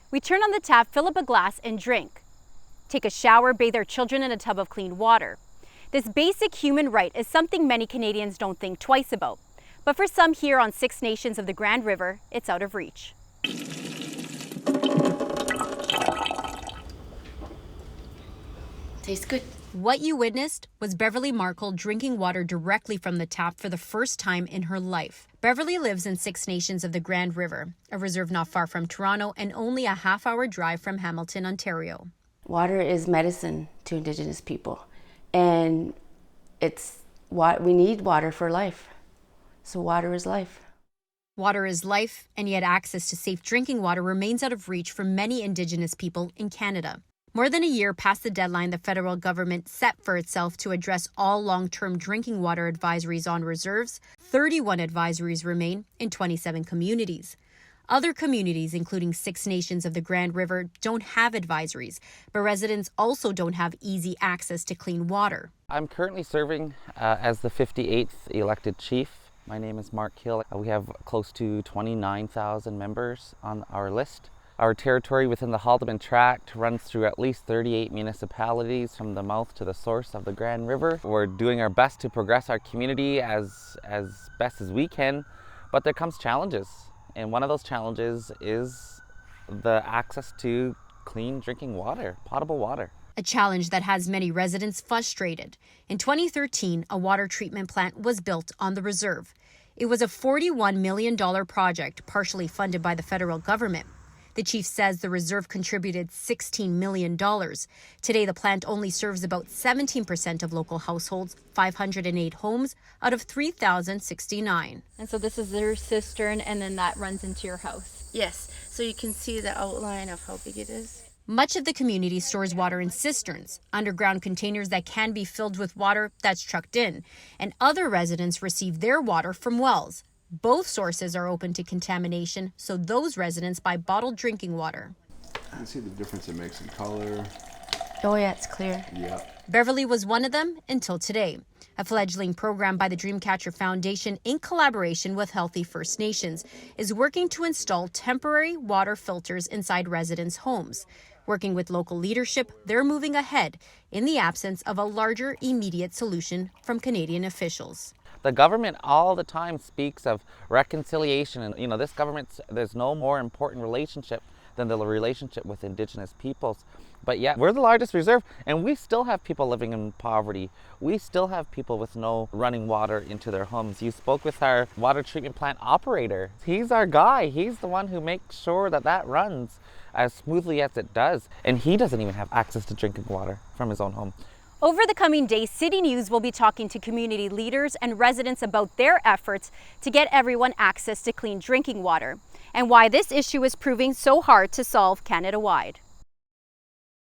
We turn on the tap, fill up a glass, and drink. Take a shower, bathe our children in a tub of clean water. This basic human right is something many Canadians don't think twice about. But for some here on 6 Nations of the Grand River, it's out of reach. Tastes good. What you witnessed was Beverly Markle drinking water directly from the tap for the first time in her life. Beverly lives in 6 Nations of the Grand River, a reserve not far from Toronto and only a half-hour drive from Hamilton, Ontario. Water is medicine to Indigenous people, and it's what we need. Water for life. So water is life. Water is life, and yet access to safe drinking water remains out of reach for many Indigenous people in Canada. More than a year past the deadline the federal government set for itself to address all long-term drinking water advisories on reserves, 31 advisories remain in 27 communities. Other communities, including 6 Nations of the Grand River, don't have advisories, but residents also don't have easy access to clean water. I'm currently serving as the 58th elected chief. My name is Mark Hill. We have close to 29,000 members on our list. Our territory within the Haldimand Tract runs through at least 38 municipalities from the mouth to the source of the Grand River. We're doing our best to progress our community as best as we can, but there comes challenges. And one of those challenges is the access to clean drinking water, potable water. A challenge that has many residents frustrated. In 2013, a water treatment plant was built on the reserve. It was a $41 million project, partially funded by the federal government. The chief says the reserve contributed $16 million. Today, the plant only serves about 17% of local households, 508 homes out of 3,069. And so this is their cistern, and then that runs into your house. Yes, so you can see the outline of how big it is. Much of the community stores water in cisterns, underground containers that can be filled with water that's trucked in, and other residents receive their water from wells. Both sources are open to contamination, so those residents buy bottled drinking water. You can see the difference it makes in color. Oh yeah, it's clear. Yeah. Beverly was one of them until today. A fledgling program by the Dreamcatcher Foundation in collaboration with Healthy First Nations is working to install temporary water filters inside residents' homes. Working with local leadership, they're moving ahead in the absence of a larger immediate solution from Canadian officials. The government all the time speaks of reconciliation, and this government, there's no more important relationship than the relationship with Indigenous peoples. But yet we're the largest reserve, and we still have people living in poverty. We still have people with no running water into their homes. You spoke with our water treatment plant operator. He's our guy. He's the one who makes sure that runs as smoothly as it does. And he doesn't even have access to drinking water from his own home. Over the coming days, CityNews will be talking to community leaders and residents about their efforts to get everyone access to clean drinking water and why this issue is proving so hard to solve Canada-wide.